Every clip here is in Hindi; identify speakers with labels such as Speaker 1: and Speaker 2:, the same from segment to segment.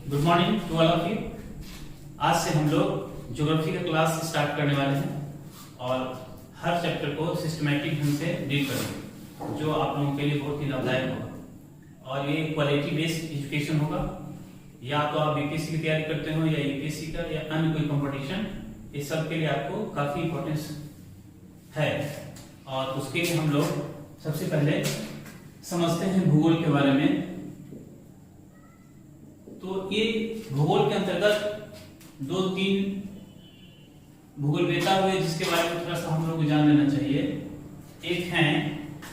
Speaker 1: Good morning to all of you. आज से हम लोग ज्योग्राफी का क्लास स्टार्ट करने वाले हैं और हर चैप्टर को सिस्टमैटिक ढंग से डील करेंगे जो आप लोगों के लिए बहुत ही लाभदायक होगा। और ये क्वालिटी बेस्ड एजुकेशन होगा। या तो आप बीपीएससी की तैयारी करते हो या यूपीएससी का या अन्य कोई कंपटीशन, इस सब के लिए आपको काफी इंपॉर्टेंस है। और उसके लिए हम लोग सबसे पहले समझते हैं भूगोल के बारे में। तो ये भूगोल के अंतर्गत दो तीन भूगोलवेत्ता हुए जिसके बारे में थोड़ा सा हम लोग को जान लेना चाहिए। एक हैं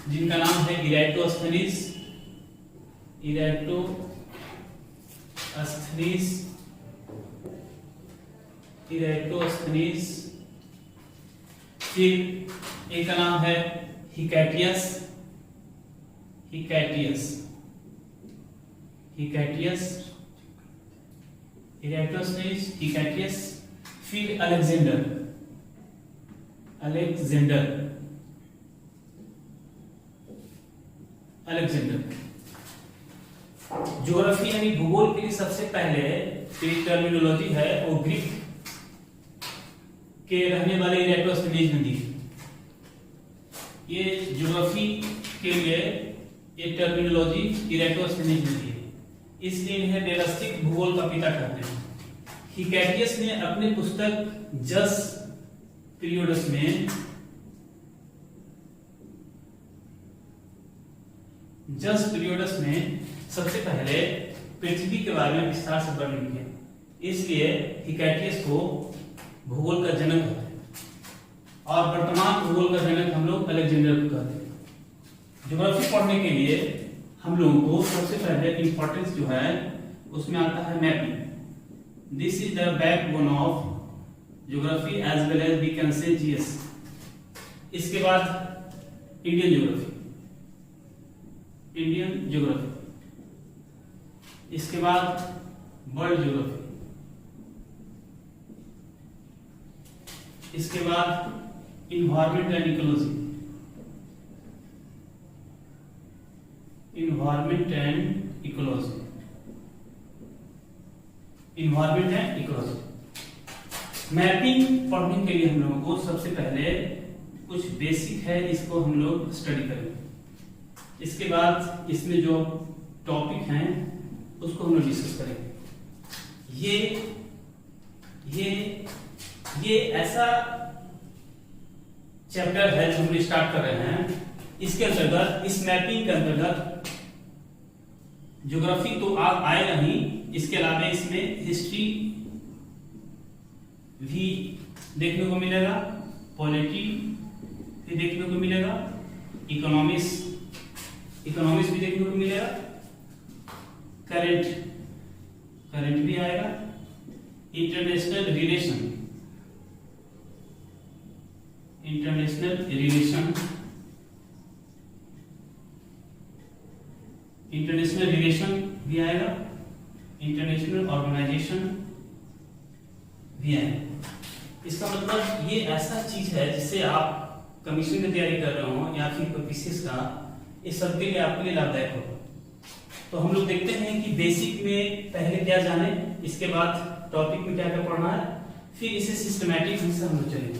Speaker 1: जिनका नाम है इराटोस्थनीज। फिर एक का नाम है हिकैटियस। इराटोस्थनीज, हिकैटियस। फिर अलेक्जेंडर। ज्योग्राफी यानी भूगोल के लिए सबसे पहले टर्मिनोलॉजी है वो ग्रीक के रहने वाले इराटोस्थनीज ने दी। ये ज्योग्राफी के लिए ये टर्मिनोलॉजी इराटोस्थनीज ने दी, इसलिए इन्हें व्यवस्थित भूगोल का पिता कहते हैं। हिकैटियस ने अपने पुस्तक जस पीरियड्स में सबसे पहले पृथ्वी के बारे में विस्तार से वर्णन किया, इसलिए हिकैटियस को भूगोल का जनक कहते हैं। और वर्तमान भूगोल का जनक हम लोग अलेक्जेंडर को कहते हैं। ज्योग्राफी पढ़ने के लिए हम लोगों को सबसे पहले इंपॉर्टेंस जो है उसमें आता है mapping. This is the backbone of geography as well as we can say GS. इसके बाद इंडियन ज्योग्राफी, इसके बाद वर्ल्ड ज्योग्राफी, इसके बाद environment and ecology, environment and ecology. Mapping पढ़ने के लिए हम लोगों को सबसे पहले कुछ बेसिक है, इसको हम लोग स्टडी करेंगे। इसके बाद इसमें जो टॉपिक हैं उसको हम लोग डिस्कस करेंगे। ये ऐसा चैप्टर है जो हम स्टार्ट कर रहे हैं। इसके अंतर्गत, इस मैपिंग के अंतर्गत ज्योग्राफी तो आप आएगा ही, इसके अलावा इसमें हिस्ट्री भी देखने को मिलेगा, पॉलिटी भी देखने को मिलेगा, इकोनॉमिक्स भी देखने को मिलेगा, करंट भी आएगा, इंटरनेशनल रिलेशन भी आएगा, इंटरनेशनल ऑर्गेनाइजेशन भी आएगा। इसका मतलब ये ऐसा चीज है जिससे आप कमीशन की तैयारी कर रहे हो या फिर कोई पीसीएस का, इस सब के लिए आपके लिए लाभदायक होगा। तो हम लोग देखते हैं कि बेसिक में पहले क्या जाने, इसके बाद टॉपिक में क्या क्या पढ़ना है, फिर इसे सिस्टमैटिक ढंग से हम लोग चलेंगे।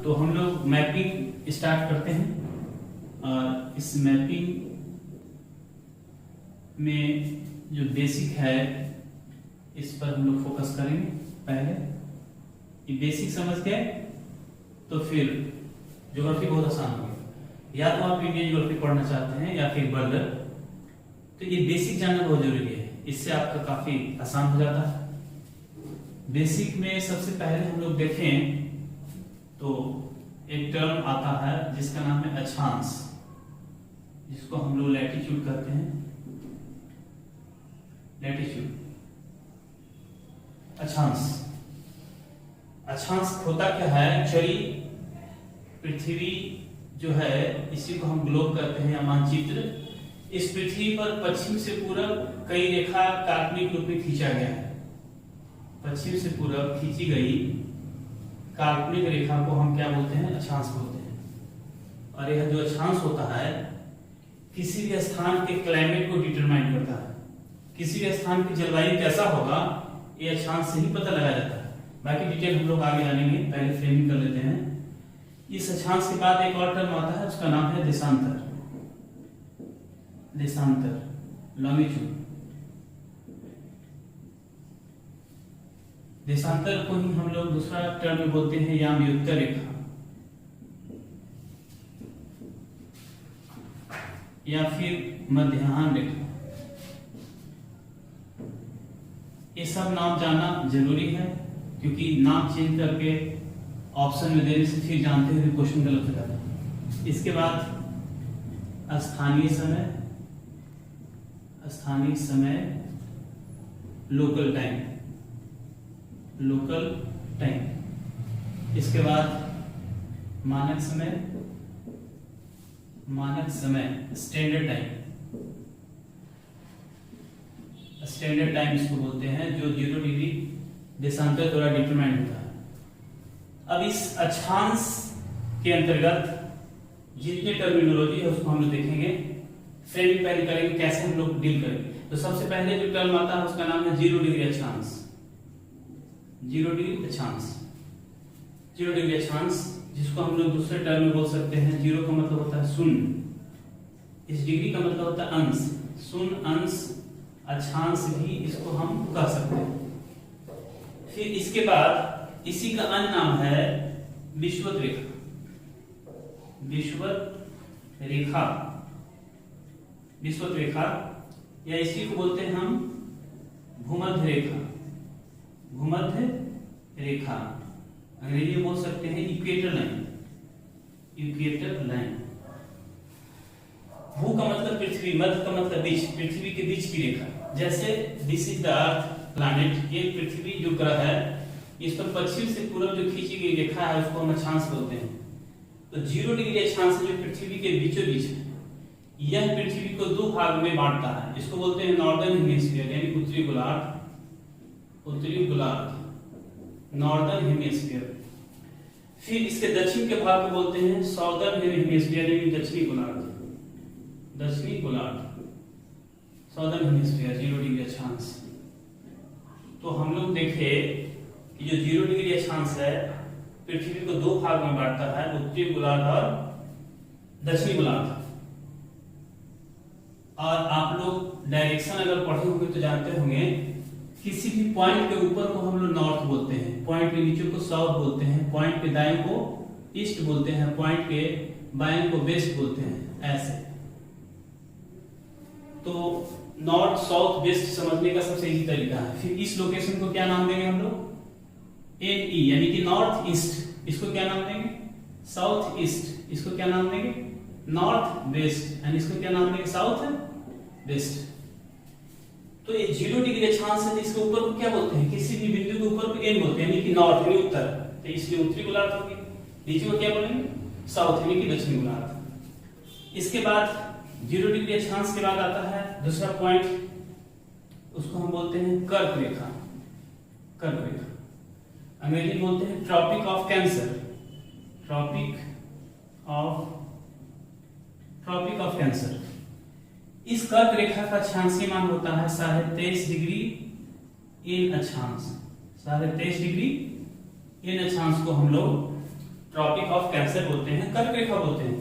Speaker 1: तो हम लोग मैपिंग स्टार्ट करते हैं। और इस मैपिंग में जो बेसिक है इस पर हम लोग फोकस करेंगे। पहले ये बेसिक समझ गए तो फिर ज्योग्राफी बहुत आसान हो गया। या तो आप इंडियन ज्योग्राफी पढ़ना चाहते हैं या फिर वर्ल्ड, तो ये बेसिक जानना बहुत जरूरी है, इससे आपका काफी आसान हो जाता है। बेसिक में सबसे पहले हम लोग देखें तो एक टर्म आता है जिसका नाम है अक्षांश, जिसको हम लोग लैटिट्यूड कहते हैं। अक्षांश होता क्या है? एक्चुअली पृथ्वी जो है इसी को हम ग्लोब कहते हैं या मानचित्र। इस पृथ्वी पर पश्चिम से पूरब कई रेखा काल्पनिक रूप में खींचा गया है। पश्चिम से पूरब खींची गई काल्पनिक रेखा को हम क्या बोलते हैं? अक्षांश बोलते हैं। और यह जो अक्षांश होता है किसी भी स्थान के क्लाइमेट को डिटरमाइन करता है। किसी भी स्थान की जलवायु कैसा होगा ये अक्षांश से ही पता लगाया जाता है। बाकी डिटेल हम लोग आगे जानेंगे, पहले फ्रेमिंग कर लेते हैं। इस अक्षांश के बाद एक और टर्म आता है, उसका नाम है देशांतर। देशांतर लॉन्गिट्यूड। देशांतर को ही हम लोग दूसरा टर्म में बोलते हैं यामयुक्त रेखा या फिर मध्याह्न रेखा। ये सब नाम जानना जरूरी है, क्योंकि नाम चेंज करके ऑप्शन में देने से फिर जानते हुए क्वेश्चन गलत हो जाता है। इसके बाद स्थानीय समय, स्थानीय समय लोकल टाइम, लोकल टाइम। इसके बाद मानक समय, मानक समय स्टैंडर्ड टाइम। स्टैंडर्ड टाइम इसको बोलते हैं, जो 0 डिग्री देशांतर द्वारा डिटरमाइन होता है। अब इस अक्षांश के अंतर्गत जितनी टर्मिनोलॉजी है उसको हम लोग देखेंगे, फ्रेमिंग पहले करेंगे कैसे हम लोग डील करेंगे। तो सबसे पहले जो टर्म आता है उसका नाम है 0 डिग्री अक्षांश। 0 डिग्री अक्षांश, 0 डिग्री अक्षांश, जिसको हम लोग दूसरे टर्म में बोल सकते हैं, 0 का मतलब होता है शून्य, इस डिग्री का मतलब होता है अंश, शून्य अंश अक्षांश भी इसको हम कह सकते हैं। फिर इसके बाद इसी का अन्य नाम है विषुवत रेखा। विषुवत रेखा, विषुवत रेखा, या इसी को बोलते हैं हम भूमध्य रेखा। भूमध्य रेखा अंग्रेजी में बोल सकते हैं इक्वेटर लाइन। Equator line. भू का मतलब पृथ्वी, मध्य का मतलब बीच, पृथ्वी के बीच की रेखा। जैसे this is the earth planet, ये पृथ्वी जो ग्रह है, इस पर पश्चिम से पूर्व जो खींची गई रेखा है उसको हम अक्षांश बोलते हैं। तो 0 डिग्री अक्षांश जो पृथ्वी के बीचों बीच है, यह पृथ्वी को 2 भाग में बांटता है। इसको बोलते हैं नॉर्दर्न हेमिस्फीयर यानी उत्तरी गोलार्ध, उत्तरी गोलार्ध, नॉर्दर्न हेमिस्फीयर। फिर इसके दक्षिण के भाग को बोलते हैं साउदर्न हेमिस्फीयर यानी दक्षिणी गोलार्ध, दक्षिणी गोलार्ध, साउदर्न हेमिस्फीयर। 0 डिग्री अक्षांश। तो हम लोग देखे कि जो 0 डिग्री अक्षांश है पृथ्वी को 2 भाग में बांटता है, उत्तरी गोलार्ध और दक्षिणी गोलार्ध। और आप लोग डायरेक्शन अगर पढ़े होंगे तो जानते होंगे, किसी भी पॉइंट के ऊपर को हम लोग नॉर्थ बोलते हैं, पॉइंट के नीचे को साउथ बोलते हैं, पॉइंट के दाएं को ईस्ट बोलते हैं, पॉइंट के बाएं को वेस्ट बोलते हैं, ऐसे। तो नॉर्थ साउथ वेस्ट समझने का सबसे इजी तरीका है। फिर इस लोकेशन को क्या नाम देंगे हम लोग? NE यानी कि नॉर्थ ईस्ट। इसको क्या नाम देंगे? South east. इसको क्या नाम देंगे? North west. एंड इसको क्या नाम देंगे? South west. तो ये 0 डिग्री अक्षांश है, इसके ऊपर को क्या बोलते हैं? किसी भी बिंदु के ऊपर को N बोलते हैं यानी कि नॉर्थ यानी उत्तर, तो इसलिए उत्तरी गोलार्ध होगी। नीचे को क्या बोलेंगे? साउथ यानी कि दक्षिणी गोलार्ध। इसके बाद 0 डिग्री अक्षांश के बाद आता है दूसरा पॉइंट, उसको हम बोलते हैं कर्क रेखा। कर्क रेखा अंग्रेजी में बोलते हैं tropic of cancer. Tropic of cancer. इस कर्क रेखा का अक्षांशीय मान होता है 23.5 डिग्री N अक्षांश। 23.5 डिग्री N अक्षांश को हम लोग ट्रॉपिक ऑफ कैंसर बोलते हैं, कर्क रेखा बोलते हैं।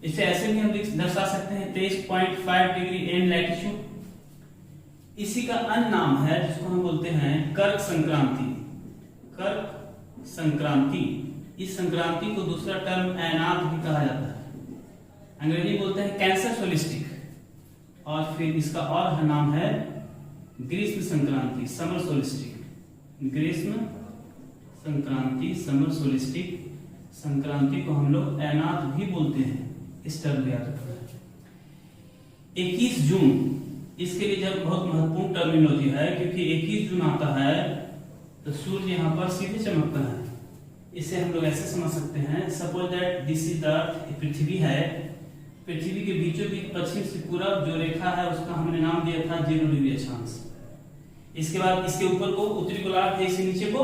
Speaker 1: इसे ऐसे भी हम दर्शा सकते हैं 23.5 डिग्री N लैटिट्यूड। इसी का अन्य नाम है जिसको हम बोलते हैं कर्क संक्रांति। कर्क संक्रांति। इस संक्रांति को दूसरा टर्म ऐनाथ भी कहा जाता है, अंग्रेजी बोलते हैं कैंसर सोलिस्टिक। और फिर इसका और नाम है ग्रीष्म संक्रांति, समर सोलिस्टिक। ग्रीष्म संक्रांति, समर सोलिस्टिक संक्रांति को हम लोग ऐनाथ भी बोलते हैं। इस टर्म याद रखना है। 21 जून इसके लिए जब बहुत महत्वपूर्ण टर्मिनोलॉजी है, क्योंकि 21 जून आता है तो सूर्य यहाँ पर सीधे चमकता है। इसे हम लोग ऐसे समझ सकते हैं, suppose that this is the earth, पृथ्वी है, पृथ्वी के बीचों बीच पश्चिम से पूरब जो रेखा है उसका हमने नाम दिया था 0 डिग्री अक्षांश। इसके बाद इसके ऊपर को उत्तरी गोलार्ध, इसके नीचे को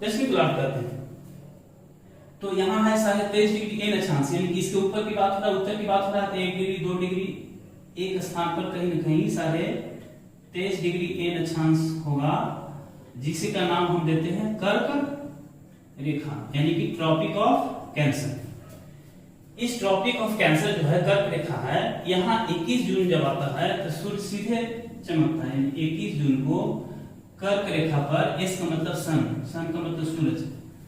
Speaker 1: दक्षिणी गोलार्ध कहते हैं। तो यहाँ है 23.5 डिग्री N अक्षांश, यानी कि इसके ऊपर की बात हो रहा है, उत्तर की बात हो रहा है, 1 डिग्री 2 डिग्री एक स्थान पर कहीं न कहीं 23 डिग्री एन अक्षांश होगा, जिसी का नाम हम देते हैं कर्क रेखा, यानी कि ट्रॉपिक ऑफ कैंसर। इस ट्रॉपिक ऑफ कैंसर जो है कर्क रेखा है, यहाँ 21 जून जब आता है तो सूर्य सीधे चमकता है। 21 जून को कर्क रेखा पर, इसका मतलब सन का मतलब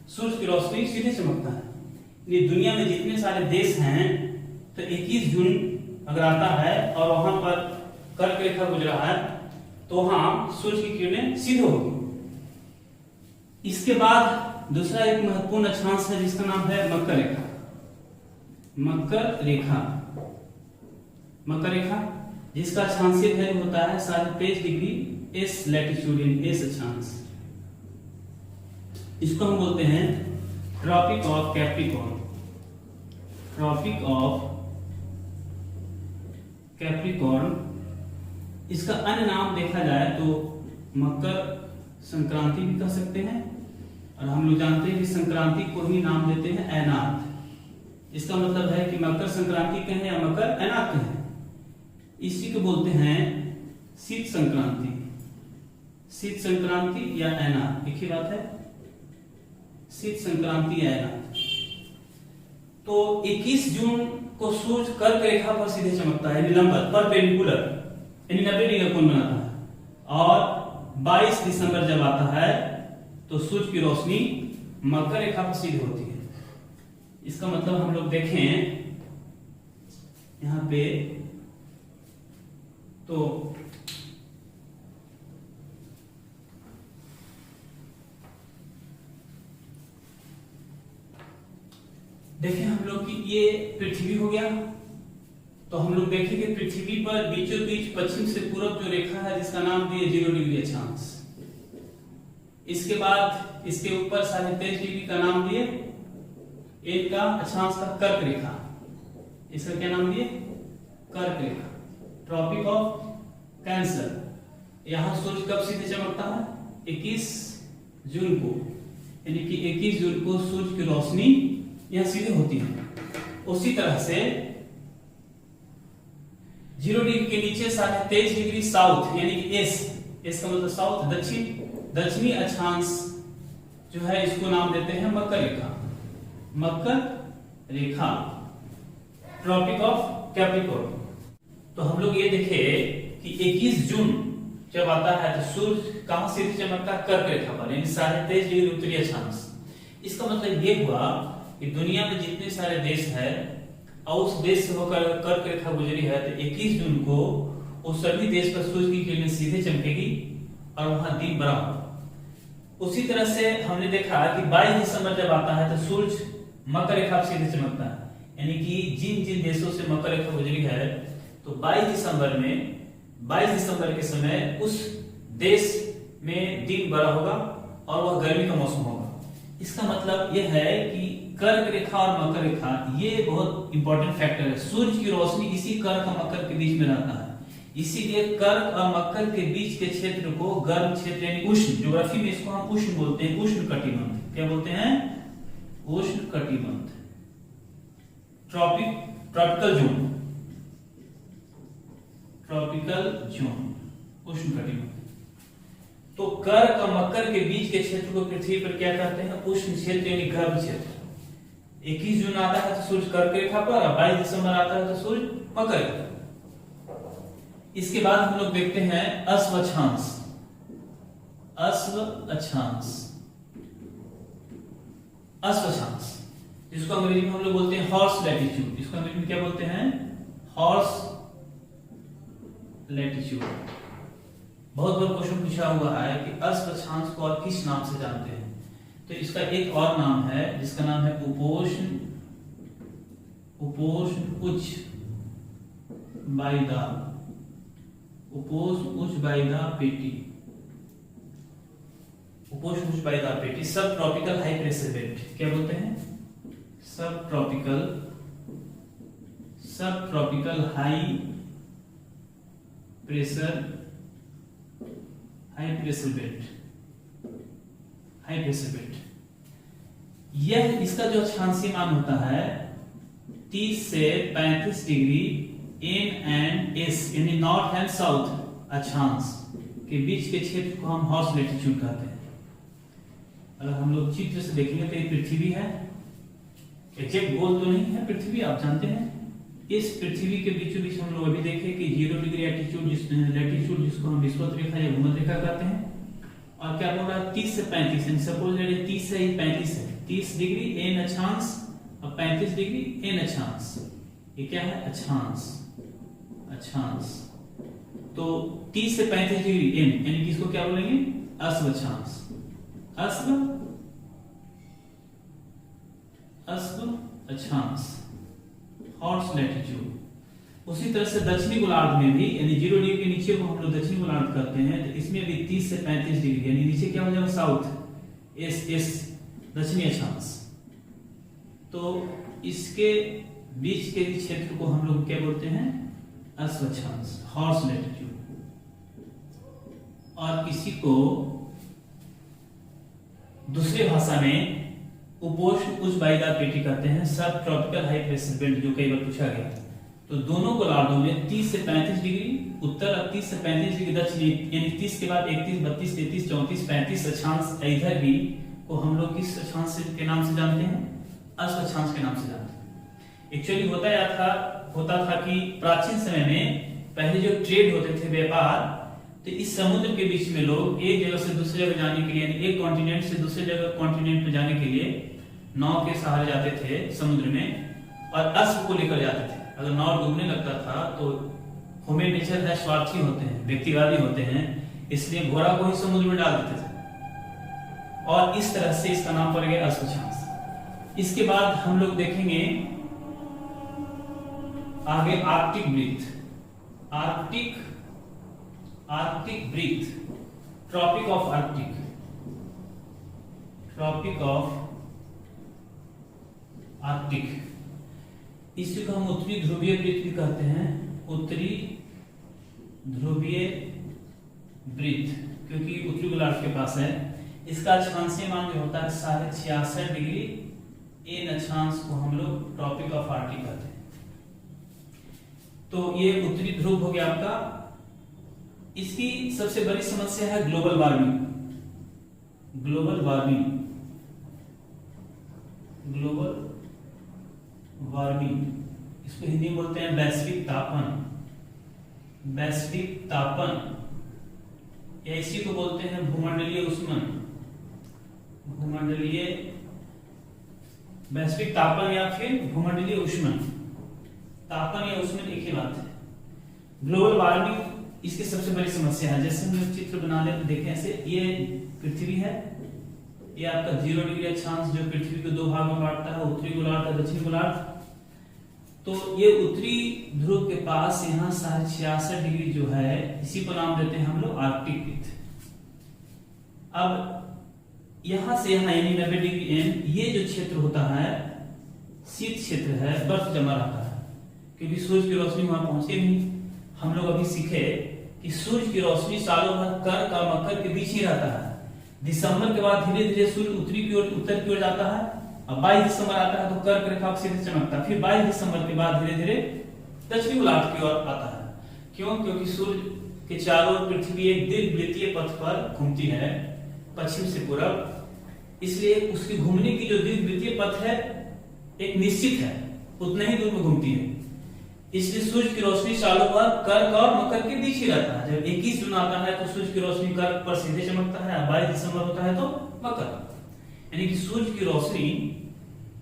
Speaker 1: सूरज की रोशनी सीधे चमकता है। ये दुनिया में जितने सारे देश हैं, तो 21 जून अगर आता है और वहां पर कर्क रेखा गुजरा है, तो वहां सूर्य की किरणें सीधे होगी। इसके बाद दूसरा एक महत्वपूर्ण अक्षांश है जिसका नाम है मकर रेखा। मकर रेखा जिसका अक्षांशीय वैल्यू होता है 23.5 डिग्री एस लैटिट्यूड इन एस अक्षांश। इसको हम बोलते हैं ट्रॉपिक ऑफ कैप्रिकॉर्न। इसका अन्य नाम देखा जाए तो मकर संक्रांति भी कह सकते हैं, और हम लोग जानते हैं कि संक्रांति को ही नाम देते हैं ऐनाथ। इसका मतलब है कि मकर संक्रांति कहें या मकर ऐनाथ कहें, इसी को बोलते हैं शीत संक्रांति या ऐनाथ, एक ही बात है, शीत संक्रांति या ऐनाथ। तो 21 जून को सूर्य कर्क रेखा पर सीधे चमकता है, लंबवत परपेंडिकुलर, यानी 90 डिग्री कोण बनाता है। और 22 दिसंबर जब आता है तो सूर्य की रोशनी मकर रेखा पर सीधे होती है। इसका मतलब हम लोग देखें यहां पे, तो देखें हम लोग कि ये पृथ्वी हो गया, तो हम लोग देखेंगे पृथ्वी पर बीचों बीच पश्चिम से पूरब जो रेखा है जिसका नाम दिए 0 डिग्री अक्षांश। इसके बाद इसके ऊपर 23.5 डिग्री का नाम दिए एक का अक्षांश का कर्क रेखा। इसका क्या नाम दिए? कर्क रेखा, ट्रॉपिक ऑफ कैंसर। यहां सूर्य कब सीधे चमकता है? 21 जून को, यानी कि 21 जून को सूर्य की रोशनी यहां सीधे होती है। उसी तरह से 0 डिग्री के नीचे 23.5 डिग्री साउथ, यानी कि एस का मतलब साउथ, दक्षिणी अक्षांश जो है इसको नाम देते हैं मकर रेखा, ट्रॉपिक ऑफ कैप्रिकॉर्न। तो हम लोग ये देखे कि 21 जून जब आता है तो सूर्य कहां सीधे चमकता है? कर्क रेखा पर, यानी 23.5 डिग्री उत्तरी अक्षांश। इसका मतलब ये हुआ कि दुनिया में जितने सारे देश है और उस देश से होकर कर्क रेखा गुजरी है, तो 21 जून को उस सभी देश पर सूर्य की किरणें सीधे चमकेगी और वहां दिन बड़ा होगा। उसी तरह से हमने देखा कि 22 दिसंबर जब आता है तो सूर्य मकर रेखा पर सीधे चमकता है, यानी कि जिन जिन देशों से मकर रेखा गुजरी है, तो 22 दिसंबर के समय उस देश में दिन बड़ा होगा और वह गर्मी का मौसम होगा। इसका मतलब यह है कि कर्क रेखा और मकर रेखा ये बहुत इंपॉर्टेंट फैक्टर है। सूर्य की रोशनी इसी कर्क और मकर के बीच में रहता है, इसीलिए कर्क और मकर के बीच के क्षेत्र को गर्म क्षेत्र यानी उष्ण, ज्योग्राफी में इसको हम उष्ण बोलते हैं, उष्ण कटिबंध। क्या बोलते हैं? उष्ण कटिबंध, ट्रॉपिकल जोन, उष्ण कटिबंध। तो कर्क और मकर के बीच के क्षेत्र को पृथ्वी पर क्या कहते हैं? उष्ण क्षेत्र यानी गर्म क्षेत्र। 21 जून आता है तो सूर्य कर्क रेखा पर, और 22 दिसंबर आता है तो सूर्य मकर रेखा। इसके बाद हम लोग देखते हैं अश्व अक्षांश, जिसको अंग्रेजी में हम लोग बोलते हैं हॉर्स लैटिट्यूड। इसको अंग्रेजी में क्या बोलते हैं? Horse latitude. बहुत बार क्वेश्चन पूछा हुआ है कि अश्व अक्षांश को और किस नाम से जानते हैं, तो इसका एक और नाम है जिसका नाम है उपोष्ण उच्च वायुदाब पेटी, सब ट्रॉपिकल हाई प्रेशर बेल्ट। क्या बोलते हैं? सब ट्रॉपिकल हाई प्रेशर बेल्ट। यह इसका जो अक्षांशीय मान होता है 30 से 35 डिग्री एन एंड एस, यानी नॉर्थ एंड साउथ अक्षांश, के बीच के क्षेत्र को हम हॉर्स लैटिट्यूड कहते हैं। अगर हम लोग चित्र से देखेंगे तो ये पृथ्वी है, एग्जैक्ट गोल तो नहीं है पृथ्वी, आप जानते हैं। इस पृथ्वी के बीचों बीच हम लोग अभी देखे कि 0 डिग्री लैटिट्यूड लैटिट्यूड जिसको हम विषुवत रेखा या भूमध्य रेखा कहते हैं। और क्या बोल रहा है 30 से 35 यानी सपोज लेट 30 से 35 है, 30 डिग्री एन अक्षांश और 35 डिग्री एन अक्षांश, ये क्या है अक्षांश, अक्षांश। तो 30 से 35 डिग्री एन यानी कि इसको क्या बोलेंगे अश्व अक्षांश, अश्व अक्षांश, हॉर्स लैटिट्यूड। उसी तरह से दक्षिणी गोलार्ध में भी यानी 0 डिग्री के नीचे को हम लोग दक्षिणी गोलार्ध करते हैं, तो इसमें भी 30 से 35 डिग्री यानी नीचे क्या हो जाएगा साउथ, एस दक्षिणी अक्षांश। तो इसके बीच के क्षेत्र को हम लोग क्या बोलते हैं अश्व अक्षांश, हॉर्स लैटिट्यूड। और इसी को दूसरी भाषा में उपोष्ण उच्च वायुदार पेटी कहते हैं, सब ट्रॉपिकल हाई प्रेशर बेल्ट, जो कई बार पूछा गया। तो दोनों गोलार्धों में 30 से 35 डिग्री उत्तर और 30 से 35 डिग्री दक्षिण यानी 30 के बाद 31, 32, 33, 34, 35 अक्षांश इधर भी को हम लोग किस अक्षांश के नाम से जानते हैं अश्व अक्षांश के नाम से जानते हैं। एक्चुअली होता था कि प्राचीन समय में पहले जो ट्रेड होते थे व्यापार, तो इस समुद्र के बीच में लोग एक जगह से दूसरी जगह जाने के लिए यानी एक कॉन्टिनेंट से दूसरे जगह कॉन्टिनेंट में जाने के लिए नाव के सहारे जाते थे समुद्र में और अश्व को लेकर जाते थे। अगर नाव डूबने लगता था तो ह्यूमन नेचर है, स्वार्थी होते हैं, व्यक्तिवादी होते हैं, इसलिए घोड़ा को ही समुद्र में डाल देते थे और इस तरह से इसका नाम पड़ गया अश्व अक्षांश। इसके बाद हम लोग देखेंगे आगे Arctic breath, Arctic breath, tropic of Arctic, tropic of Arctic. इसी को हम उत्तरी ध्रुवीय ब्रीथ भी कहते हैं, उत्तरी ध्रुवीय ब्रीथ, क्योंकि उत्तरी गोलार्ध के पास है। इसका अक्षांशीय मान जो होता है 66.5 डिग्री एन अक्षांश को हम लोग ट्रॉपिक ऑफ आर्कटिक कहते हैं। तो ये उत्तरी ध्रुव हो गया आपका। इसकी सबसे बड़ी समस्या है global warming, global warming, global warming, इसको हिंदी में बोलते हैं वैश्विक तापन, वैश्विक तापन, या इसी को बोलते हैं भूमंडलीय ऊष्मन, भूमंडलीय वैश्विक तापन या फिर भूमंडलीय ऊष्मन। तापन या ऊष्मन एक ही बात है। ग्लोबल वार्मिंग इसकी सबसे बड़ी समस्या है। जैसे हम लोग चित्र बना ले तो देखें ऐसे, ये पृथ्वी है, ये आपका 0 डिग्री अक्षांश जो पृथ्वी को दो भागों में बांटता है, उत्तरी गोलार्ध और दक्षिणी गोलार्ध। तो ये उत्तरी ध्रुव के पास यहाँ 66.5 डिग्री जो है, इसी को नाम देते हैं हम लोग आर्कटिक ब्रीथ। अब यहां से यहाँ यानी 90 डिग्री एन, ये जो क्षेत्र होता है शीत क्षेत्र है, बर्फ जमा रहता है क्योंकि सूरज की रोशनी वहां पहुंचे नहीं। हम लोग अभी सीखे कि सूरज की रोशनी सालों भर कर्क और मकर के बीच ही रहता है। दिसंबर के बाद धीरे धीरे सूर्य उत्तरी की ओर, उत्तर की ओर जाता है। अब 22 दिसंबर आता है तो कर्क रेखा सीधे चमकता है। फिर 22 दिसंबर के बाद धीरे धीरे दक्षिणी गोलार्ध की ओर आता है। क्यों? क्योंकि सूर्य के चारों ओर पृथ्वी एक दीर्घवृत्तीय पथ पर घूमती है, पश्चिम से पूरब, इसलिए उसकी घूमने की जो दीर्घवृत्तीय पथ है एक निश्चित है, उतने ही दूर में घूमती है। इसलिए सूर्य की रोशनी सालों भर कर्क और मकर के बीच ही रहता है। जब 21 जून आता है तो सूर्य की रोशनी कर्क पर सीधे चमकता है, 22 दिसंबर होता है तो मकर। यानी कि सूर्य की रोशनी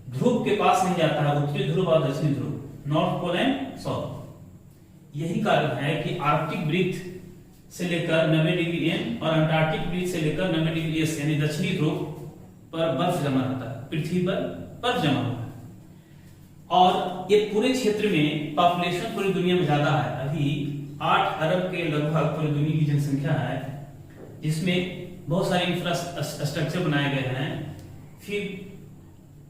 Speaker 1: ध्रुव के पास नहीं जाता है, उत्तरी ध्रुव और दक्षिणी ध्रुव, नॉर्थ पोल एंड साउथ। यही कारण है कि आर्कटिक ब्रीथ से लेकर 90 डिग्री एन और अंटार्कटिक ब्रीथ से लेकर 90 डिग्री एस यानी दक्षिणी ध्रुव पर बर्फ जमा रहता है, पृथ्वी पर बर्फ जमा हुआ है। और ये पूरे क्षेत्र में पॉपुलेशन पूरी दुनिया में ज्यादा है। अभी 8 अरब के लगभग पूरी दुनिया की जनसंख्या है, जिसमें बहुत सारे इंफ्रास्ट्रक्चर बनाए गए हैं। फिर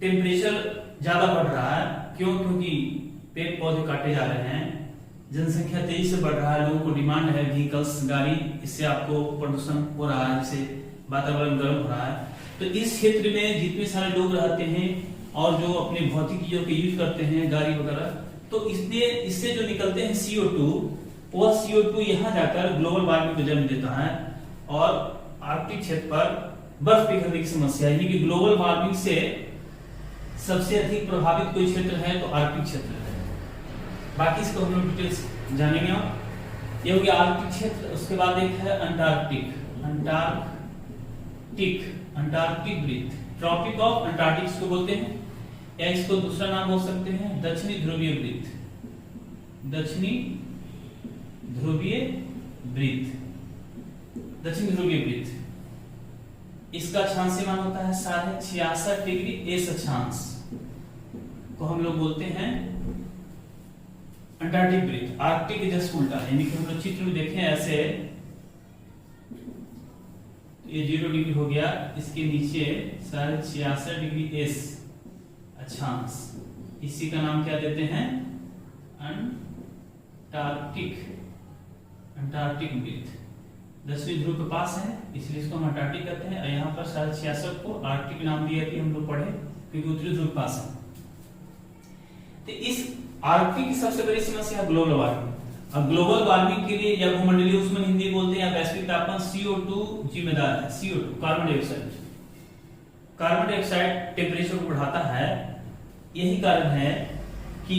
Speaker 1: टेम्परेचर ज्यादा बढ़ रहा है। क्यों? क्योंकि पेड़ पौधे काटे जा रहे हैं, जनसंख्या तेजी से बढ़ रहा है, लोगों को डिमांड है व्हीकल्स, गाड़ी, इससे आपको प्रदूषण हो रहा है, जिससे वातावरण गर्म हो रहा है। तो इस क्षेत्र में जितने सारे लोग रहते हैं और जो अपने भौतिक चीजों के यूज करते हैं, गाड़ी वगैरह, तो इससे जो निकलते हैं CO2, वह CO2 यहाँ जाकर ग्लोबल वार्मिंग को जन्म देता है। और आर्कटिक क्षेत्र पर बर्फ पिघलने की समस्या, यानी कि ग्लोबल वार्मिंग से सबसे अधिक प्रभावित कोई क्षेत्र है तो आर्कटिक क्षेत्र है। बाकी इसको हम लोग डिटेल्स जानेंगे। ये हो गया आर्कटिक क्षेत्र। उसके बाद एक है अंटार्कटिक, अंटार्कटिक वृत्त, ट्रॉपिक ऑफ अंटार्कटिक इसको बोलते हैं, या इसको दूसरा नाम हो सकते हैं दक्षिणी ध्रुवीय वृत्त, दक्षिणी ध्रुवीय वृत्त। इसका अक्षांशीमान होता है 66.5 डिग्री एस अक्षांश को हम लोग बोलते हैं अंटार्कटिक वृत्त। आर्कटिक के जस्ट उल्टा, यानी कि हम लोग चित्र में देखें ऐसे, ये 0 डिग्री हो गया, इसके नीचे 66.5 डिग्री एस अक्षांश, इसी का नाम क्या देते हैं अंटार्कटिक वृत्त। दक्षिणी ध्रुव के पास है इसलिए इसको हम अंटार्कटिक कहते हैं, और यहाँ पर 66.5 को आर्कटिक नाम दिया कि हम लोग पढ़े क्योंकि उत्तरी ध्रुव के पास है। तो इस आर्कटिक की सबसे बड़ी समस्या है ग्लोबल वार्मिंग। अब ग्लोबल वार्मिंग के लिए या भूमंडलीय ऊष्मन हिंदी बोलते हैं, या वैश्विक तापमान CO2 जिम्मेदार है। CO2 कार्बन डाइऑक्साइड टेम्परेचर को बढ़ाता है। यही कारण है कि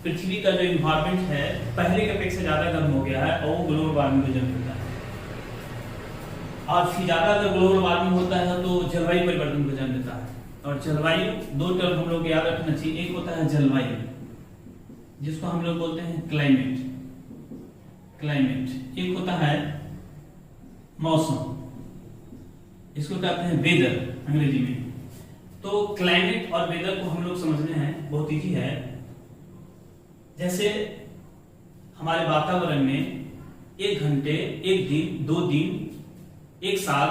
Speaker 1: पृथ्वी का जो इन्वायरमेंट है पहले की अपेक्षा ज्यादा गर्म हो गया है और वो ग्लोबल वार्मिंग को जन्म देता है। और फिर ज्यादा अगर ग्लोबल वार्मिंग होता है तो जलवायु परिवर्तन को जन्म देता है। और जलवायु, दो टर्म हम लोग याद रखना चाहिए, एक होता है जलवायु जिसको हम लोग बोलते हैं क्लाइमेट, एक होता है मौसम, इसको कहते हैं वेदर अंग्रेजी में। तो क्लाइमेट और वेदर को हम लोग समझने हैं बहुत इजी है। जैसे हमारे वातावरण में 1 घंटे, 1 दिन, 2 दिन, 1 साल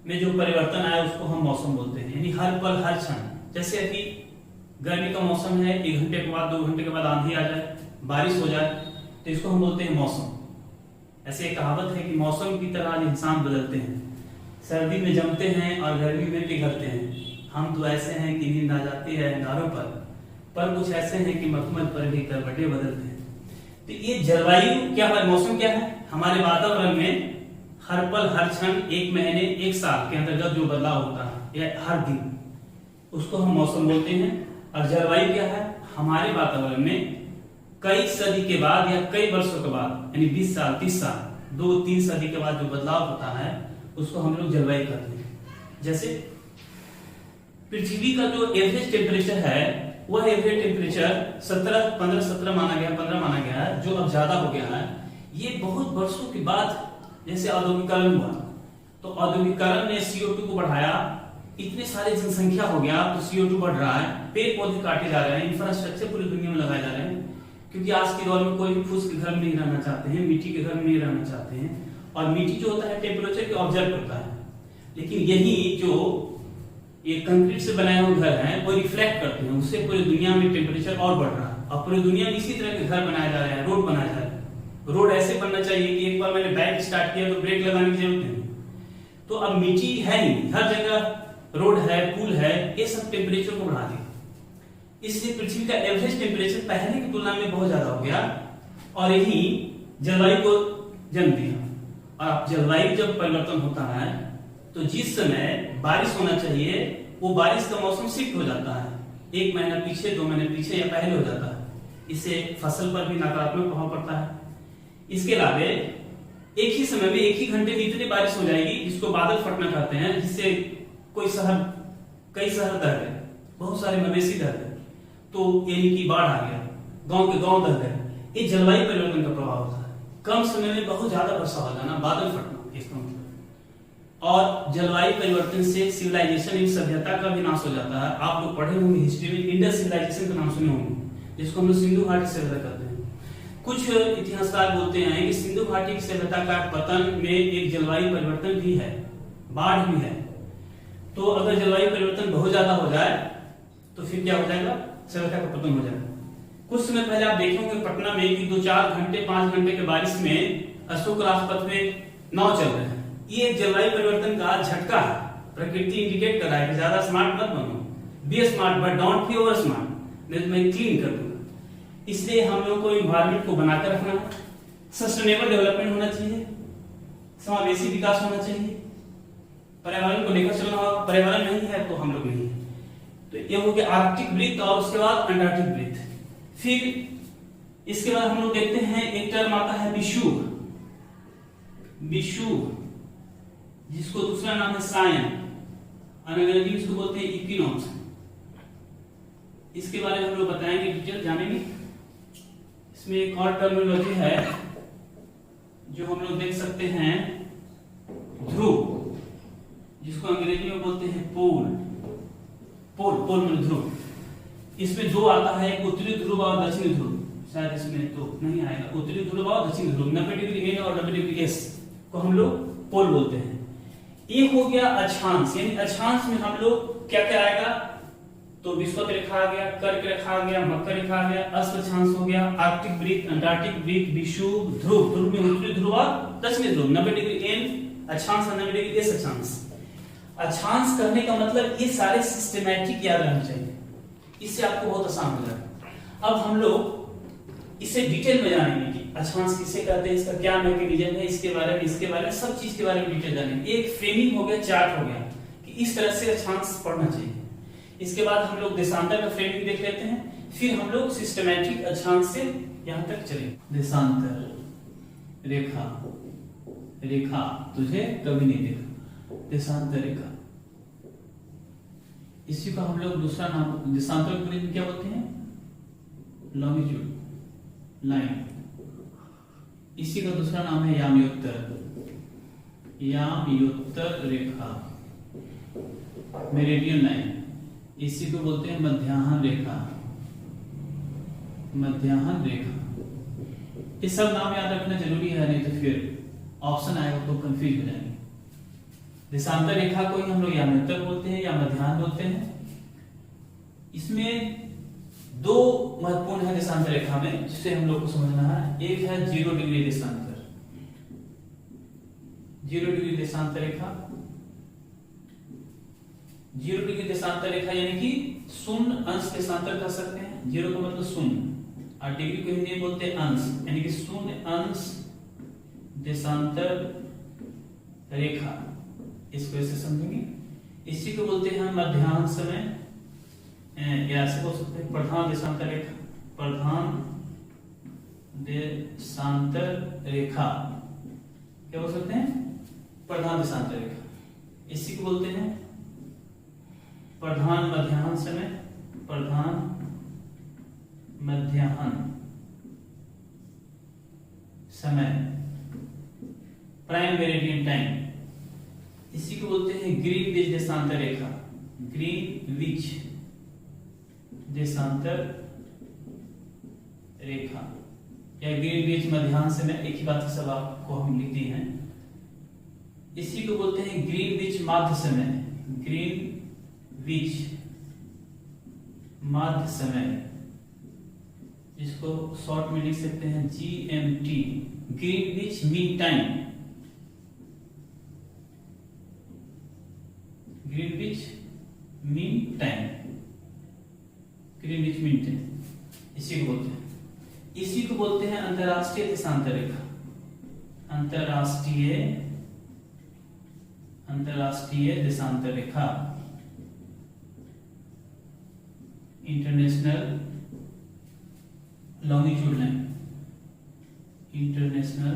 Speaker 1: में जो परिवर्तन आया उसको हम मौसम बोलते हैं, यानी हर पल हर क्षण। जैसे अभी गर्मी का मौसम है, 1 घंटे के बाद 2 घंटे के बाद आंधी आ जाए, बारिश हो जाए, तो इसको हम बोलते हैं मौसम। ऐसे एक कहावत है कि मौसम की तरह इंसान बदलते हैं, सर्दी में जमते हैं और गर्मी में पिघलते हैं। हम तो ऐसे हैं कि नींद आ जाती है अंगारों पर कुछ ऐसे हैं कि मखमल पर भी करवटें बदलते हैं। तो ये जलवायु क्या है, मौसम क्या है, हमारे वातावरण में हर पल हर क्षण, 1 महीने, 1 साल के अंतर्गत जो बदलाव होता है या हर दिन, उसको हम मौसम बोलते हैं। और जलवायु क्या है, हमारे वातावरण में कई सदी के बाद या कई वर्षों के बाद, यानी 20 साल, 30 साल, 2-3 सदी के बाद जो बदलाव होता है उसको हम लोग जलवायु कहते हैं। जैसे पृथ्वी का जो एवरेज टेम्परेचर है वह एवरेज टेम्परेचर 15 माना गया है, जो अब ज्यादा हो गया है। ये बहुत वर्षों के बाद जैसे औद्योगिकरण हुआ, तो औद्योगिकरण ने CO2 को बढ़ाया, इतने सारे जनसंख्या हो गया तो CO2 बढ़ रहा है, पेड़ पौधे काटे जा रहे हैं, इंफ्रास्ट्रक्चर पूरी दुनिया में लगाए जा रहे हैं, क्योंकि आज के दौर में कोई भी फूस के घर में नहीं रहना चाहते हैं, मिट्टी के घर में नहीं रहना चाहते हैं। और मिट्टी जो होता है टेम्परेचर के ऑब्जर्व करता है, लेकिन यही जो ये कंक्रीट से बनाए हुए घर हैं वो रिफ्लेक्ट करते हैं, उससे पूरी दुनिया में टेम्परेचर और बढ़ रहा है। और पूरी दुनिया में इसी तरह के घर बनाए जा रहे हैं, रोड बनाए जा रहे हैं। रोड ऐसे बनना चाहिए कि एक बार मैंने बाइक स्टार्ट किया तो ब्रेक लगाने की जरूरत नहीं। तो अब मिट्टी है नहीं, हर जगह रोड है, पुल है, ये सब टेम्परेचर को बढ़ा देगा। इसलिए पृथ्वी का एवरेज टेम्परेचर पहले की तुलना में बहुत ज्यादा हो गया और यही जलवायु को जन्म दिया। और जलवायु जब परिवर्तन होता है तो जिस समय बारिश होना चाहिए वो बारिश का मौसम शिफ्ट हो जाता है, 1 महीना पीछे, 2 महीने पीछे या पहले हो जाता है। इससे फसल पर भी नकारात्मक प्रभाव पड़ता है। इसके अलावा एक ही समय में 1 ही घंटे में इतनी बारिश हो जाएगी जिसको बादल फटना कहते हैं, जिससे कई शहर दह गए, बहुत सारे मवेशी दह गए, तो यानी कि बाढ़ आ गया, गांव के गांव दह गए। ये जलवायु परिवर्तन का प्रभाव होता है। कम समय में बहुत ज्यादा वर्षा हो जाना, बादल फटना, इसका मतलब। और जलवायु परिवर्तन से सिविलाइजेशन, सभ्यता का भी नाश हो जाता है। आप लोग पढ़े होंगे हिस्ट्री में, इंडस सिविलाइजेशन का नाम सुने होंगे, जिसको हम लोग सिंधु घाटी सभ्यता कहते हैं। कुछ इतिहासकार बोलते हैं कि सिंधु घाटी की सभ्यता का पतन में एक जलवायु परिवर्तन भी है, बाढ़ भी है। तो अगर जलवायु परिवर्तन बहुत ज्यादा हो जाए तो फिर क्या हो जाएगा, सभ्यता का पतन हो जाएगा। कुछ समय पहले आप देखेंगे पटना में कि 2-4 घंटे 5 घंटे के बारिश में अशोक राजपथ में नाव चल रहे हैं। ये जलवायु परिवर्तन का झटका है। प्रकृति इंडिकेट कर रहा है कि ज्यादा स्मार्ट मत बनो, be smart but don't be over smart, नहीं तो मैं क्लीन कर दूंगा। इसलिए हम लोगों को इन्वायरमेंट को बनाकर रखना है, सस्टेनेबल डेवलपमेंट होना चाहिए। समावेशी विकास होना चाहिए, पर्यावरण को लेकर चलना होगा, पर्यावरण नहीं है तो हम लोग नहीं है। तो ये हो गया आर्कटिक वृत्त और उसके बाद अंटार्कटिक वृत्त। फिर इसके बाद हम लोग देखते हैं एक टर्म आता है विषुव, विषुव जिसको दूसरा नाम है सायन, अंग्रेजी में इसको बोलते हैं इक्विनॉक्स। इसके बारे में हम लोग बताएंगे, डिटेल जानेंगे। इसमें एक और टर्मिनोलॉजी है जो हम लोग देख सकते हैं, ध्रुव जिसको अंग्रेजी में बोलते हैं पोल, पोल पोल में ध्रुव। इसमें दो आता है, एक उत्तरी ध्रुव और दक्षिणी ध्रुव, शायद इसमें तो नहीं आएगा, उत्तरी ध्रुव और दक्षिणी ध्रुव, 90 डिग्री एन और 90 डिग्री एस को हम लोग पोल बोलते हैं। एक हो गया अक्षांश, यानी अक्षांश में हम लोग क्या क्या आएगा, तो विषुवत रेखा आ गया, कर्क रेखा आ गया, मकर रेखा आ गया, अस्त अक्षांश हो गया, आर्कटिक वृत्त, अंटार्कटिक वृत्त, विषुव, ध्रुव, ध्रुव में उत्तरी ध्रुव और दक्षिणी ध्रुव, 90 डिग्री एन अक्षांश और 90 डिग्री एस अक्षांश। अक्षांश करने का मतलब ये सारे सिस्टमैटिक याद रहना चाहिए, इससे आपको बहुत आसान हो जाएगा। अब हम लोग इसे डिटेल में जानेंगे कि अक्षांश किसे कहते हैं, इसका क्या मैकेनिज्म है, इसके बारे में सब चीज के बारे में डिटेल जानेंगे। एक फ्रेमिंग हो गया, चार्ट हो गया कि इस तरह से अक्षांश पढ़ना चाहिए। इसके बाद हम लोग देशांतर का फ्रेमिंग देख लेते हैं, फिर हम लोग सिस्टमैटिक अक्षांश से यहां तक चलेंगे। देशांतर रेखा, रेखा तुझे कभी नहीं देखा, देशांतर रेखा, इसी को हम लोग दूसरा नाम देशांतर को क्या बोलते हैं, लॉन्गिट्यूड लाइन। इसी का दूसरा नाम है यामयोत्तर, यामयोत्तर रेखा, मेरिडियन लाइन। इसी को बोलते हैं मध्याह्न रेखा, मध्याह्न रेखा। ये सब नाम याद रखना जरूरी है, नहीं तो फिर ऑप्शन आएगा तो कंफ्यूज हो जाएंगे। देशांतर रेखा को ही हम लोग यामयोत्तर बोलते हैं या मध्याह्न बोलते हैं। इसमें दो महत्वपूर्ण है देशांतर रेखा में, जिसे हम लोग को समझना है। एक है 0 डिग्री देशांतर, 0 डिग्री देशांतर रेखा। 0 डिग्री देशांतर रेखा यानी कि शून्य अंश देशांतर कर सकते हैं। 0 का मतलब शून्य और डिग्री को हिंदी में बोलते हैं अंश, यानी कि शून्य अंश देशांतर रेखा, इसको ऐसे समझेंगे। इसी को बोलते हैं मध्याह्न समय, या ऐसे बोल सकते हैं प्रधान देशांतर रेखा, प्रधान देशांतर रेखा क्या बोल सकते हैं, प्रधान देशांतर रेखा। इसी को बोलते हैं प्रधान मध्याह्न समय, प्रधान मध्याह्न समय, प्राइम मेरिडियन टाइम। इसी को बोलते हैं ग्रीनविच देशांतर रेखा, ग्रीनविच देशांतर रेखा या ग्रीनविच मध्याह्न समय, एक ही बात है, सब आपको हम लिख दिए हैं। इसी को बोलते हैं ग्रीनविच माध्य समय, ग्रीनविच माध्य समय, जिसको शॉर्ट में लिख सकते हैं GMT, Greenwich mean time, Greenwich mean time, Greenwich mean time, इसी को बोलते हैं। इसी को बोलते हैं अंतरराष्ट्रीय देशांतर रेखा, अंतरराष्ट्रीय देशांतर रेखा, international longitude line, international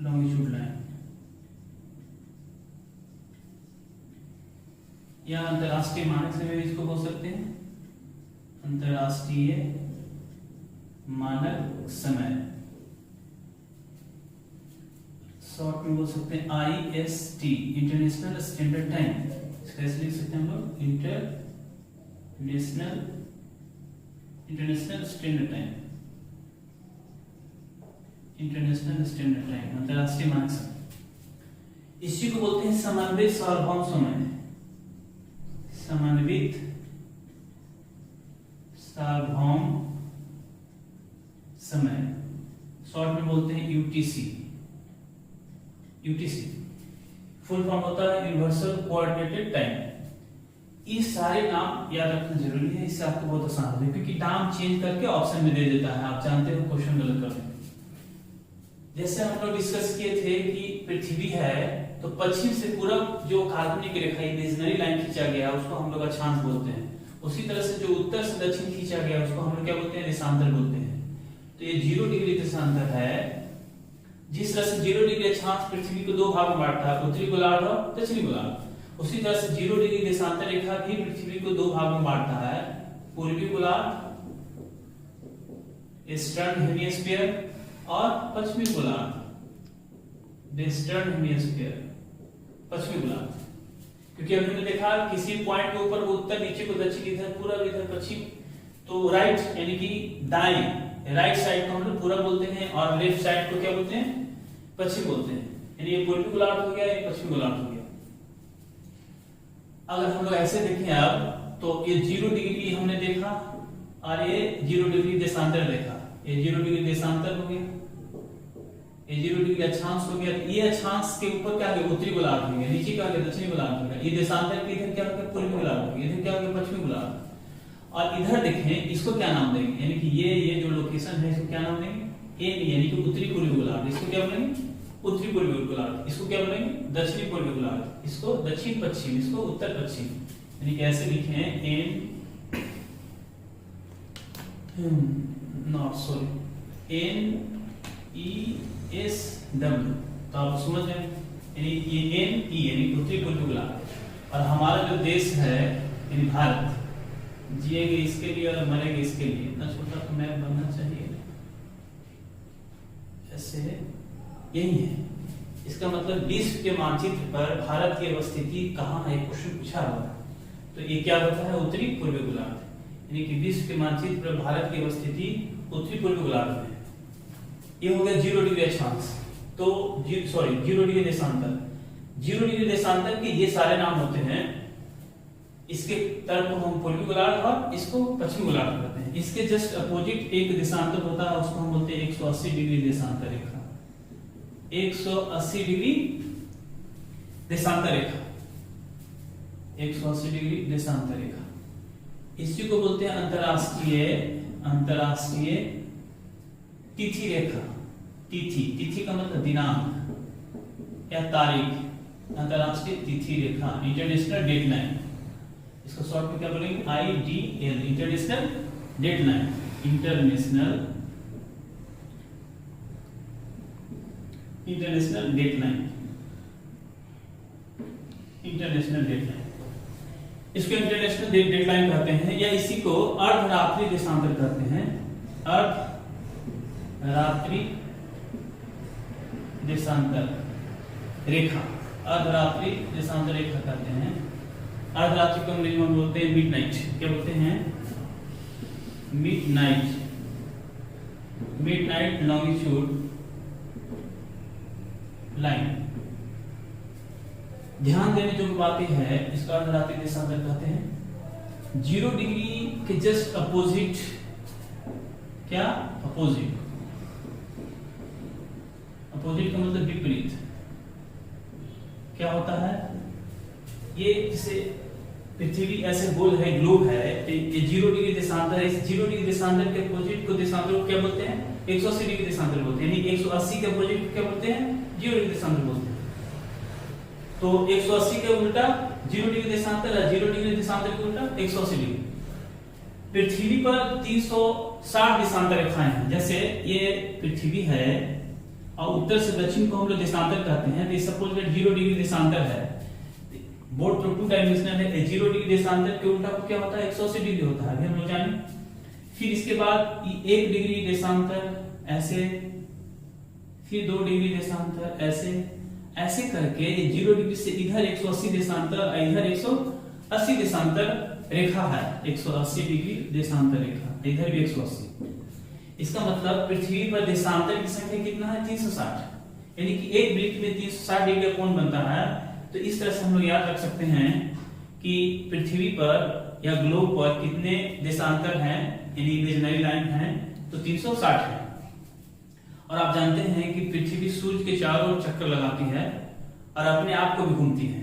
Speaker 1: longitude line या अंतरराष्ट्रीय मानक समय भी इसको बोल सकते हैं, अंतरराष्ट्रीय मानक समय, शॉर्ट में बोल सकते हैं IST, इंटरनेशनल स्टैंडर्ड टाइम। इसका ऐसे लिख सकते हैं हम लोग international standard time, international standard time, अंतरराष्ट्रीय मानक समय। इसी को बोलते हैं समन्वित सार्वभौम समय, समन्वित सार्वभौम समय, शॉर्ट में बोलते हैं UTC। यूटीसी फुल फॉर्म होता है यूनिवर्सल कोऑर्डिनेटेड टाइम। ये सारे नाम याद रखना जरूरी है, इससे आपको बहुत आसान होगा, क्योंकि नाम चेंज करके ऑप्शन में दे देता है, आप जानते हो क्वेश्चन गलत कर देंगे। जैसे हम लोग डिस्कस किए थे कि पृथ्वी है तो पश्चिम से पूरब जो काल्पनिक रेखा इमेजिनरी लाइन खींचा गया उसको हम लोग अक्षांश बोलते हैं। उसी तरह से जो उत्तर से दक्षिण खींचा गया उसको हम लोग क्या बोलते हैं, देशांतर बोलते हैं। तो ये 0 डिग्री देशांतर है। जिस तरह से 0 डिग्री अक्षांश पृथ्वी को दो भाग में बांटता है, उत्तरी गोलार्ध और दक्षिणी गोलार्ध, उसी तरह से 0 डिग्री देशांतर रेखा भी पृथ्वी को दो भाग में बांटता है, पूर्वी गोलार्ध ईस्टर्न हेमिस्फीयर और पश्चिमी गोलार्ध वेस्टर्न हेमिस्फीयर पश्चिमी गोलार्ध। क्योंकि हमने देखा किसी पॉइंट के ऊपर वो उत्तर, नीचे को दक्षिण, इधर पूरब, इधर पश्चिम, तो राइट यानी कि दाएं, राइट साइड को हम लोग पूरब बोलते हैं और लेफ्ट साइड को क्या बोलते हैं, पश्चिम बोलते हैं। यानी ये पूर्वी गोलार्ध हो गया, ये पश्चिमी गोलार्ध हो गया। अगर हम लोग ऐसे देखें अब तो ये 0 डिग्री हमने देखा और ये 0 डिग्री देशांतर देखा, ये 0 डिग्री देशांतर हो गया, ये 0 डिग्री अक्षांश हो गया। ये अक्षांश के ऊपर क्या हो गया, उत्तरी गोलार्ध हो गया, नीचे क्या हो गया, दक्षिणी गोलार्ध हो गया। ये देशांतर के इधर क्या हो गया, पूर्वी गोलार्ध हो गया, इधर क्या हो गया, पश्चिमी गोलार्ध। और इधर देखें इसको क्या नाम देंगे, यानी कि ये जो लोकेशन है इसको क्या नाम देंगे, ए यानी कि उत्तरी पूर्वी गोलार्ध, इसको क्या बोलेंगे, उत्तरी पूर्वी गोलार्ध। इसको क्या बोलेंगे, दक्षिणी पूर्वी गोलार्ध, इसको दक्षिण पश्चिम, इसको उत्तर पश्चिम। यानी कि ऐसे लिखे हैं NESW, तो आप समझ रहे हैं। यानी ये NE यानी उत्तरी पूर्वी गोलार्ध, और हमारा जो देश है यानी भारत, जिएंगे इसके लिए और मरेंगे इसके लिए। इतना छोटा तो मैप बनना चाहिए, ऐसे यही है। इसका मतलब विश्व के मानचित्र पर भारत की अवस्थिति कहाँ है, क्वेश्चन पूछा हुआ है। तो ये क्या होता है, उत्तरी पूर्वी गोलार्ध, यानी कि विश्व के मानचित्र पर भारत की अवस्थिति उत्तरी पूर्वी गोलार्ध में। ये हो गया 0 डिग्री अक्षांश, तो 0 डिग्री देशांतर। 0 डिग्री देशांतर के ये सारे नाम होते हैं। इसके तरफ को हम पूर्वी गोलार्ध और इसको पश्चिमी गोलार्ध कहते हैं। इसके जस्ट अपोजिट एक देशांतर होता है, उसको हम बोलते हैं 180 डिग्री देशांतर रेखा। 180 डिग्री देशांतर रेखा, 180 डिग्री देशांतर रेखा, इसी को बोलते हैं अंतरराष्ट्रीय तिथि रेखा। तिथि का मतलब दिनांक या तारीख, अंतरराष्ट्रीय तिथि रेखा, इंटरनेशनल डेडलाइन। इसको शॉर्ट में क्या बोलेंगे, IDL, international deadline, international deadline, international deadline. इसको इंटरनेशनल डेडलाइन कहते हैं, या इसी को अर्धरात्रि देशांतर कहते हैं। अर्धरात्रि देशांतर रेखा, अर्धरात्रि देशांतर रेखा कहते हैं। अर्धरात्रि को अंग्रेजी में बोलते हैं मिडनाइट। क्या बोलते हैं, मिडनाइट लॉन्गिट्यूड लाइन। ध्यान देने जो बात है, इसका अर्धरात्रि देशांतर कहते हैं। 0 डिग्री के जस्ट अपोजिट, क्या अपोजिट का मतलब विपरीत क्या होता है। ये जैसे पृथ्वी ऐसे गोल है, ग्लोब है, ये 0 डिग्री देशांतर है। इस 0 डिग्री देशांतर के अपोजिट को देशांतर को क्या बोलते हैं, 180 डिग्री देशांतर बोलते हैं। यानी 180 के अपोजिट को क्या बोलते हैं, 0 डिग्री देशांतर बोलते हैं। तो 180 के उल्टा 0 डिग्री देशांतर है, 0 डिग्री देशांतर के उल्टा 180 डिग्री। पृथ्वी पर 360 देशांतर रेखाएं हैं। जैसे ये पृथ्वी है और उत्तर से दक्षिण को हम लोग देशांतर कहते हैं। तो सपोज दैट 0 डिग्री देशांतर है, बोर्ड तो 2 डायमेंशनल है। 0 डिग्री देशांतर के उल्टा को क्या होता है, 180 डिग्री होता है, हम लोग जाने। फिर इसके बाद 1 डिग्री देशांतर ऐसे, फिर 2 डिग्री देशांतर ऐसे करके 0 डिग्री से इधर 180 देशांतर, इधर 180 देशांतर रेखा है। 180 डिग्री देशांतर रेखा, इधर भी 180। इसका मतलब पृथ्वी पर देशांतर की संख्या कितना है, 360। यानी कि एक वृत्त में 360 डिग्री का कोण बनता है। तो इस तरह से हम लोग याद रख सकते हैं कि पृथ्वी पर या ग्लोब पर कितने देशांतर हैं, यानी इमेजिनरी लाइन है, तो 360 है। और आप जानते हैं कि पृथ्वी सूर्य के चारों ओर चक्कर लगाती है और अपने आप को भी घूमती है।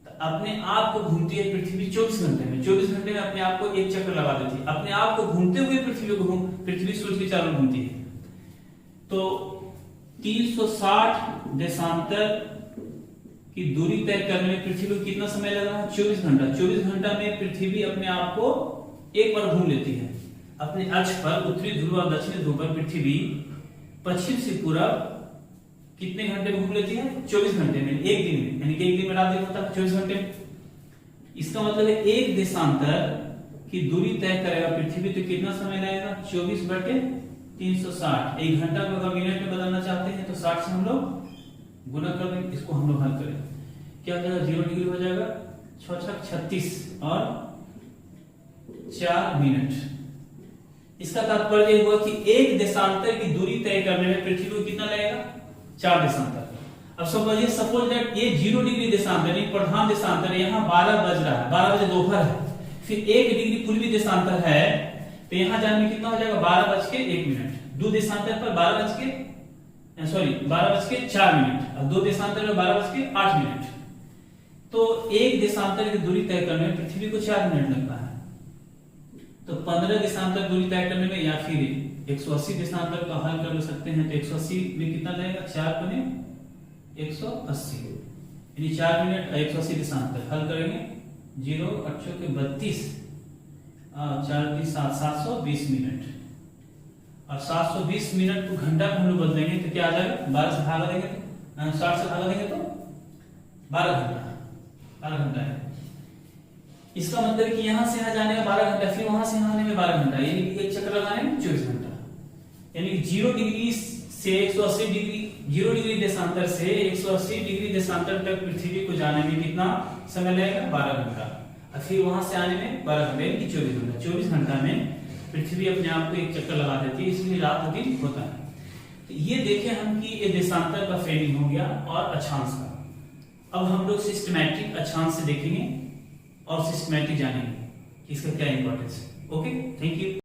Speaker 1: तो अपने आप को घूमती है पृथ्वी 24 घंटे में। 24 घंटे में अपने आप को एक चक्कर लगा देती है, अपने आप को घूमते हुए पृथ्वी सूर्य के चारों घूमती है। तो 360 देशांतर की दूरी तय करने में पृथ्वी को कितना समय लगा है? 24 घंटा। 24 घंटा में पृथ्वी अपने आप को एक बार घूम लेती है अपने अक्ष पर। उत्तरी ध्रुव और दक्षिणी ध्रुव पर पृथ्वी पश्चिम से पूरब कितने घंटे में घूम लेती है? 24 घंटे में, एक दिन में, यानी कि एक दिन में रात दिन होता है 24 घंटे में। इसका मतलब है एक देशांतर की दूरी तय करेगा पृथ्वी तो कितना समय लगेगा? 24/360। एक घंटा को अगर मिनट में बदलना चाहते हैं तो 60 से हम लोग गुना कर देंगे। इसको हम लोग हल करें, क्या हो जाएगा? 0 डिग्री हो जाएगा, 6×6 36 और 4 मिनट। इसका तात्पर्य हुआ कि एक देशांतर की दूरी तय करने में पृथ्वी को कितना लगेगा? 4 देशांतर। अब समझिए, सपोज दैट ये 0 डिग्री देशांतर एक प्रधान देशांतर, यहाँ 12 बज रहा है, 12 बजे दोपहर है, फिर 1 डिग्री पूर्वी देशांतर है, तो यहाँ जाने में कितना हो जाएगा? 12:01। 2 देशांतर पर 12:04 और 2 देशांतर में 12:08। तो एक देशांतर की दूरी तय करने में पृथ्वी को 4 मिनट लगता है। तो 15 देशांतर दूरी तय करने में, या फिर 180 देशांतर का हल कर सकते हैं तो 180 में कितना लगेगा? 4 × 180, यानी 4 मिनट 180 देशांतर हल करेंगे। 0 8 के 32 और 4 की 720 मिनट, और 720 मिनट को घंटा में हम लोग बदलेंगे तो क्या आ जाएगा? 12 से भागा देंगे तो 60 से भागा देंगे तो 12 घंटा है। इसका मतलब कि यहां से यहां जाने में 12 घंटा, फिर वहां से यहां आने में 12 घंटा, यानी कि एक चक्कर लगाने में 24 घंटा। यानी कि 0 डिग्री से 180 डिग्री, 0 डिग्री देशांतर से 180 डिग्री देशांतर तक पृथ्वी को जाने में कितना समय लगेगा? 12 घंटा, और फिर वहां से आने में 12 घंटे, यानी कि 24 घंटा। 24 घंटा में पृथ्वी अपने आप को एक चक्कर लगा देती है, इसलिए रात दिन होता है। तो ये देखें हम कि ये देशांतर का फ्रेमिंग हो गया और अक्षांश का। अब हम लोग सिस्टमैटिक अक्षांश से देखेंगे और सिस्टमैटिक जानेंगे कि इसका क्या इंपॉर्टेंस है। Okay, thank you.